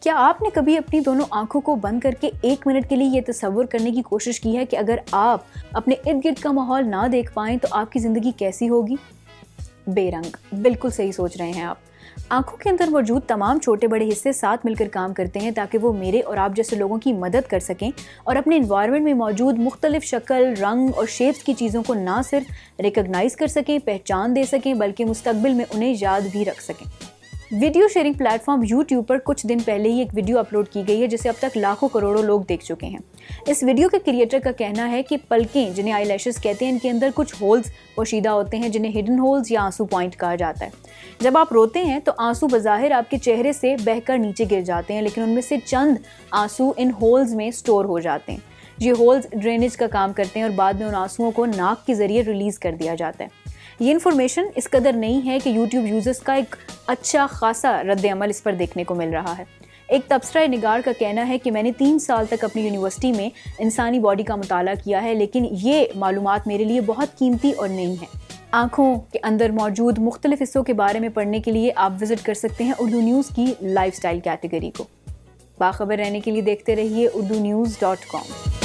क्या आपने कभी अपनी दोनों आंखों को बंद करके 1 मिनट के लिए ये तसव्वुर करने की कोशिश की है कि अगर आप अपने इर्द गिर्द का माहौल ना देख पाएं तो आपकी ज़िंदगी कैसी होगी? बेरंग, बिल्कुल सही सोच रहे हैं आप। आंखों के अंदर मौजूद तमाम छोटे बड़े हिस्से साथ मिलकर काम करते हैं ताकि वो मेरे और आप जैसे लोगों की मदद कर सकें और अपने इन्वायरमेंट में मौजूद मुख्तलिफ शक्ल, रंग और शेप्स की चीज़ों को ना सिर्फ रिकग्नाइज कर सकें, पहचान दे सकें, बल्कि मुस्तकबिल में उन्हें याद भी रख सकें। वीडियो शेयरिंग प्लेटफॉर्म यूट्यूब पर कुछ दिन पहले ही एक वीडियो अपलोड की गई है जिसे अब तक लाखों करोड़ों लोग देख चुके हैं। इस वीडियो के क्रिएटर का कहना है कि पलकें, जिन्हें आईलैशेस कहते हैं, इनके अंदर कुछ होल्स पोशीदा होते हैं जिन्हें हिडन होल्स या आंसू पॉइंट कहा जाता है। जब आप रोते हैं तो आंसू बज़ाहिर आपके चेहरे से बहकर नीचे गिर जाते हैं, लेकिन उनमें से चंद आंसू इन होल्स में स्टोर हो जाते हैं। ये होल्स ड्रेनेज का काम करते हैं और बाद में उन आंसुओं को नाक के जरिए रिलीज कर दिया जाता है। ये इन्फॉर्मेशन इस कदर नहीं है कि YouTube यूजर्स का एक अच्छा खासा रद्द-ए-अमल इस पर देखने को मिल रहा है। एक तबसरा निगार का कहना है कि मैंने 3 साल तक अपनी यूनिवर्सिटी में इंसानी बॉडी का मुताला किया है, लेकिन ये मालूमात मेरे लिए बहुत कीमती और नई है। आँखों के अंदर मौजूद मुख्तलिफ हिस्सों के बारे में पढ़ने के लिए आप विजिट कर सकते हैं उर्दू न्यूज़ की लाइफस्टाइल कैटेगरी को। बाखबर रहने के लिए देखते रहिए urdunews.com।